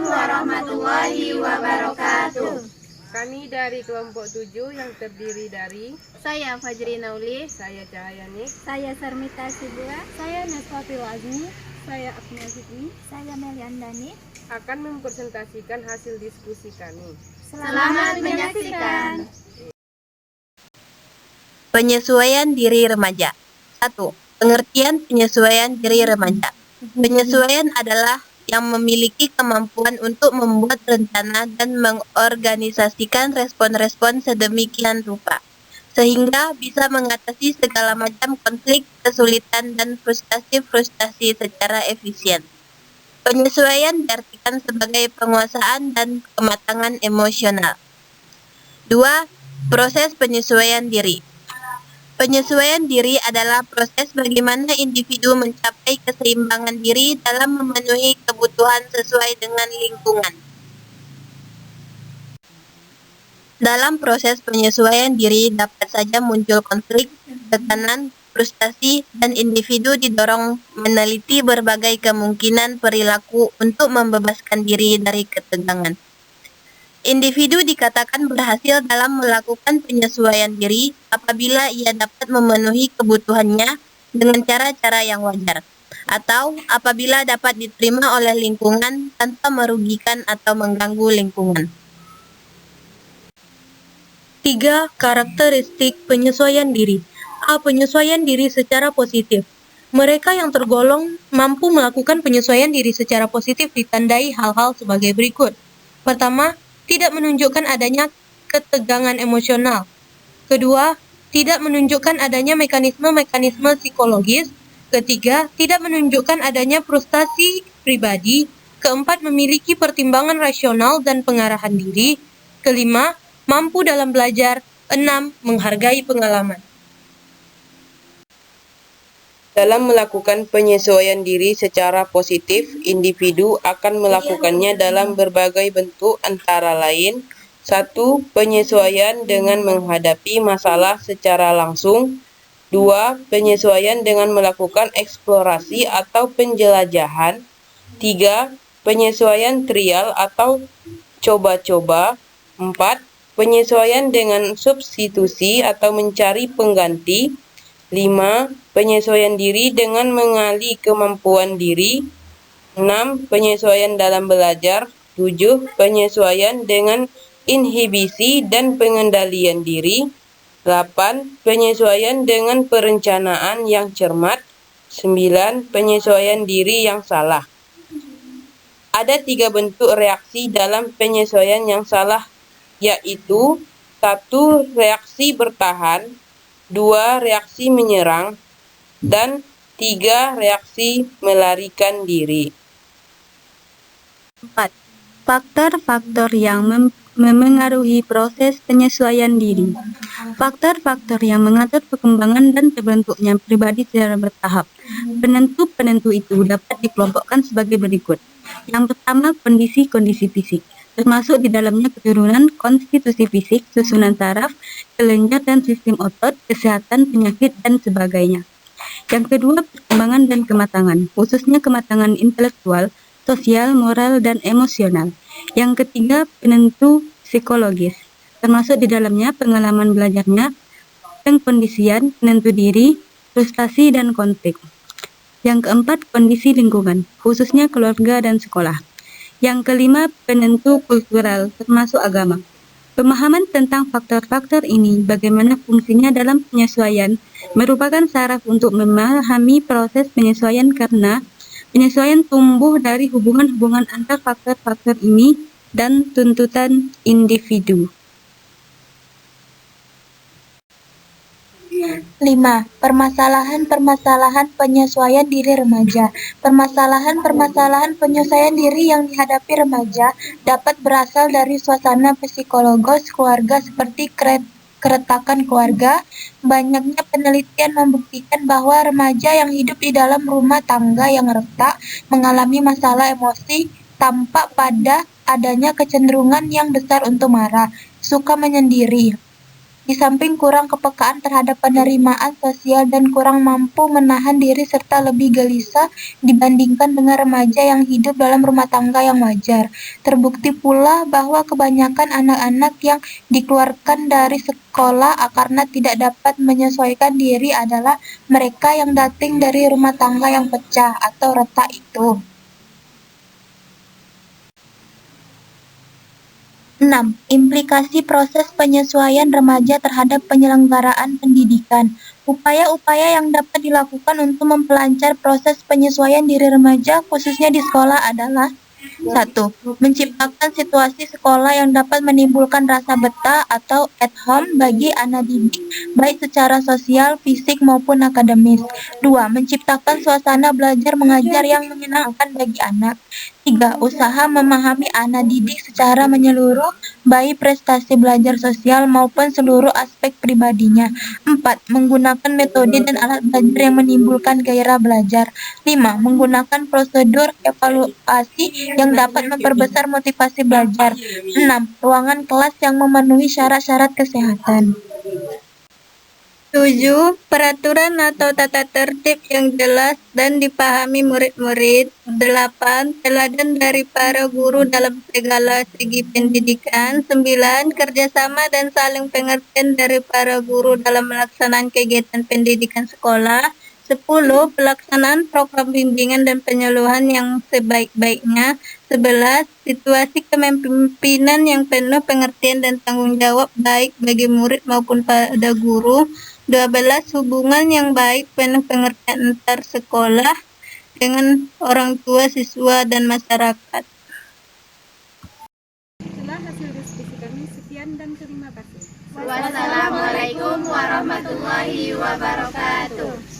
warahmatullahi wabarakatuh. Kami dari kelompok 7 yang terdiri dari Saya Fajri Nauli, saya Cahaya Nik, saya Sarmita Sibua, saya Neswatil Azmi, saya Agnia Zidni, saya Meliandani akan mempresentasikan hasil diskusi kami. Selamat menyaksikan. Penyesuaian diri remaja. 1. Pengertian penyesuaian diri remaja. Penyesuaian adalah yang memiliki kemampuan untuk membuat rencana dan mengorganisasikan respon-respon sedemikian rupa, sehingga bisa mengatasi segala macam konflik, kesulitan, dan frustasi-frustasi secara efisien. Penyesuaian diartikan sebagai penguasaan dan kematangan emosional. 2. Proses penyesuaian diri. Penyesuaian diri adalah proses bagaimana individu mencapai keseimbangan diri dalam memenuhi kebutuhan sesuai dengan lingkungan. Dalam proses penyesuaian diri dapat saja muncul konflik, tekanan, frustasi, dan individu didorong meneliti berbagai kemungkinan perilaku untuk membebaskan diri dari ketegangan. Individu dikatakan berhasil dalam melakukan penyesuaian diri apabila ia dapat memenuhi kebutuhannya dengan cara-cara yang wajar, atau apabila dapat diterima oleh lingkungan tanpa merugikan atau mengganggu lingkungan. 3. Karakteristik penyesuaian diri. A. Penyesuaian diri secara positif. Mereka yang tergolong mampu melakukan penyesuaian diri secara positif ditandai hal-hal sebagai berikut. Pertama, tidak menunjukkan adanya ketegangan emosional. Kedua, tidak menunjukkan adanya mekanisme-mekanisme psikologis. Ketiga, tidak menunjukkan adanya frustasi pribadi. Keempat, memiliki pertimbangan rasional dan pengarahan diri. Kelima, mampu dalam belajar. 6. Menghargai pengalaman. Dalam melakukan penyesuaian diri secara positif, individu akan melakukannya dalam berbagai bentuk antara lain 1. Penyesuaian dengan menghadapi masalah secara langsung. 2. Penyesuaian dengan melakukan eksplorasi atau penjelajahan. 3. Penyesuaian trial atau coba-coba. 4. Penyesuaian dengan substitusi atau mencari pengganti. 5. Penyesuaian diri dengan mengali kemampuan diri. 6. Penyesuaian dalam belajar. 7. Penyesuaian dengan inhibisi dan pengendalian diri. 8. Penyesuaian dengan perencanaan yang cermat. 9. Penyesuaian diri yang salah. Ada 3 bentuk reaksi dalam penyesuaian yang salah, yaitu 1. Reaksi bertahan, 2. Reaksi menyerang, dan 3. Reaksi melarikan diri. 4. Faktor-faktor yang memengaruhi proses penyesuaian diri. Faktor-faktor yang mengatur perkembangan dan terbentuknya pribadi secara bertahap. Penentu-penentu itu dapat dikelompokkan sebagai berikut. Yang pertama, kondisi-kondisi fisik, termasuk di dalamnya keturunan, konstitusi fisik, susunan saraf, kelenjar dan sistem otot, kesehatan, penyakit, dan sebagainya. Yang kedua, perkembangan dan kematangan, khususnya kematangan intelektual, sosial, moral, dan emosional. Yang ketiga, penentu psikologis, termasuk di dalamnya pengalaman belajarnya, pengkondisian, penentu diri, frustasi, dan konflik. Yang keempat, kondisi lingkungan, khususnya keluarga dan sekolah. Yang kelima, penentu kultural, termasuk agama. Pemahaman tentang faktor-faktor ini, bagaimana fungsinya dalam penyesuaian, merupakan saraf untuk memahami proses penyesuaian karena penyesuaian tumbuh dari hubungan-hubungan antar faktor-faktor ini dan tuntutan individu. 5. Permasalahan-permasalahan penyesuaian diri remaja. Permasalahan-permasalahan penyesuaian diri yang dihadapi remaja dapat berasal dari suasana psikologis keluarga seperti keretakan keluarga. Banyaknya penelitian membuktikan bahwa remaja yang hidup di dalam rumah tangga yang retak mengalami masalah emosi tampak pada adanya kecenderungan yang besar untuk marah, suka menyendiri, Di samping kurang kepekaan terhadap penerimaan sosial dan kurang mampu menahan diri serta lebih gelisah dibandingkan dengan remaja yang hidup dalam rumah tangga yang wajar. Terbukti pula bahwa kebanyakan anak-anak yang dikeluarkan dari sekolah karena tidak dapat menyesuaikan diri adalah mereka yang datang dari rumah tangga yang pecah atau retak itu. 6. Implikasi proses penyesuaian remaja terhadap penyelenggaraan pendidikan. Upaya-upaya yang dapat dilakukan untuk memperlancar proses penyesuaian diri remaja khususnya di sekolah adalah 1. Menciptakan situasi sekolah yang dapat menimbulkan rasa betah atau at home bagi anak didik, baik secara sosial, fisik, maupun akademis. 2. Menciptakan suasana belajar mengajar yang menyenangkan bagi anak. 3. Usaha memahami anak didik secara menyeluruh, baik prestasi belajar sosial maupun seluruh aspek pribadinya. 4. Menggunakan metode dan alat belajar yang menimbulkan gairah belajar. 5. Menggunakan prosedur evaluasi yang dapat memperbesar motivasi belajar. 6. Ruangan kelas yang memenuhi syarat-syarat kesehatan. 7. Peraturan atau tata tertib yang jelas dan dipahami murid-murid. 8. Teladan dari para guru dalam segala segi pendidikan. 9. Kerjasama dan saling pengertian dari para guru dalam melaksanakan kegiatan pendidikan sekolah. 10. Pelaksanaan program bimbingan dan penyuluhan yang sebaik-baiknya. 11. Situasi kepemimpinan yang penuh pengertian dan tanggung jawab baik bagi murid maupun pada guru. 12. Hubungan yang baik penuh pengertian antar sekolah dengan orang tua, siswa, dan masyarakat. Itulah hasil diskusi kami. Sekian dan terima kasih. Wassalamualaikum warahmatullahi wabarakatuh.